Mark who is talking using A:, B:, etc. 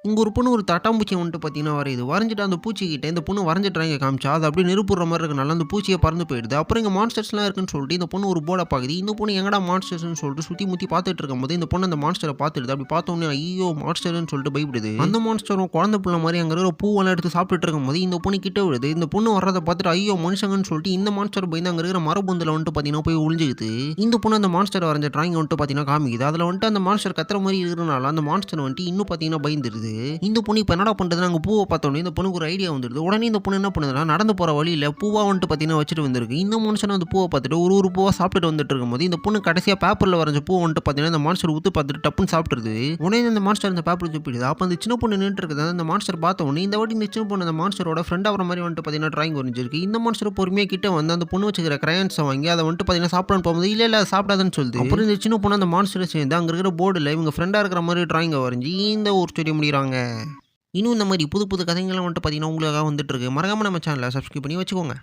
A: இங்க ஒரு பொண்ணு ஒரு தட்டாம்பூச்சிய வந்துட்டு பார்த்தீங்கன்னா வரையுது. வரைஞ்சுட்டு அந்த பூச்சிகிட்ட இந்த பொண்ணு வரைஞ்ச டிராயிங்க காமிச்சா, அது அப்படியே நெருப்புடுற மாரி இருக்கனால அந்த பூச்சியே பறந்து போயிடுது. அப்புறம் இங்க மான்ஸ்டர்ஸ்லாம் இருக்குன்னு சொல்லிட்டு இந்த பொண்ணு ஒரு போர்ட பாக்குது. இந்த பொண்ணு எங்கடா மான்ஸ்டர்ஸ்ன்னு சொல்லிட்டு சுத்தி முத்தி பார்த்துட்டு இருக்கும்போது, இந்த பொண்ணு அந்த மான்ஸ்டர பார்த்துடுது. அப்படி பார்த்தோனே ஐய்யயோ! மான்ஸ்டர்ன்னு சொல்லிட்டு பயப்படுது. அந்த மான்ஸ்டரும் குழந்தை புள்ள மாரி அங்க இருக்கிற பூவெல்லாம் எடுத்து சாப்பிட்டுட்டு இருக்கும்போது, இந்த பொண்ணு கிட்ட விழுது. இந்த பொண்ணு வர்றத பார்த்துட்டு ஐயோ! மனுஷங்கன்னு சொல்லிட்டு இந்த மான்ஸ்டர் பயந்து அங்க இருக்கிற மரப்பொந்துல வந்துட்டு பார்த்தீங்கன்னா போய் ஒளிஞ்சுக்குது. இந்த பொண்ணு அந்த மான்ஸ்டர் வரைஞ்ச டிராயிங் வந்துட்டு பார்த்தீங்கன்னா காமிக்குது. அதுல வந்துட்டு அந்த மான்ஸ்டர் கத்துற மாரி இருக்கிறனால அந்த மான்ஸ்டர் வந்துட்டு இன்னும் பார்த்தீங்கன்னா பயந்துருது. இந்த பொண்ணு இப்ப என்னடா பண்றதுன்னு அங்க பூவ பார்த்தோனே இந்த பொண்ணுக்கு ஒரு ஐடியா வந்துருது. உடனே இந்த பொண்ணு என்ன பண்ணுதுன்னா, நடந்து போற வழியில பூவா வந்துட்டு பார்த்தீங்கன்னா வச்சுட்டு வந்திருக்கு. இந்த மனுஷனும் அந்த பூவ பார்த்துட்டு ஒரு ஒரு பூவா சாப்பிட்டுட்டு வந்துட்டு இருக்கும்போது, இந்த பொண்ணு கடைசியா பேப்பர்ல வரைஞ்ச பூவ வந்துட்டு பார்த்தீங்கன்னா, இந்த மான்ஸ்டர் உத்து பார்த்துட்டு டப்புன்னு சாப்பிட்டுருது. உடனே இந்த மான்ஸ்டர் அந்த பேப்பர் துப்பிடுது. அப்ப அந்த சின்ன பொண்ணு நின்னுட்டு இருக்குத அந்த மான்ஸ்டர் பார்த்த உடனே இந்த வாட்டி இந்த சின்ன பொண்ணு அந்த மான்ஸ்டரோட ஃப்ரெண்ட் ஆகுற மாரி வந்துட்டு பார்த்தீங்கன்னா டிராயிங் வரைஞ்சிருக்கு. இந்த மான்ஸ்டர் பொறுமையா கிட்ட வந்து அந்த பொண்ணு வச்சுக்கிற கிரையான்ஸ வாங்கி அத வந்துட்டு பார்த்தீங்கன்னா சாப்பிடலான்னு போகும்போது, இல்ல இல்ல சாப்பிடாதன்னு சொல்லுது. அப்புறம் இந்த சின்ன பொண்ணு அந்த மான்ஸ்டர சேர்ந்து அங்க இருக்கிற போர்டுல இவங்க ஃப்ரெண்டா இருக்கிற மாரி டிராயிங்க வரைஞ்சு இந்த ஒரு ஸ்டோரிய முடிக்கிறாங்க. இன்னும் இந்த மாரி புது புது கதைகள்லாம் வந்துட்டு பார்த்தீங்கன்னா உங்களுக்காக வந்துட்டு இருக்கு. மறக்காம நம்ம சேனல சப்ஸ்கிரைப் பண்ணி வச்சுக்கோங்க.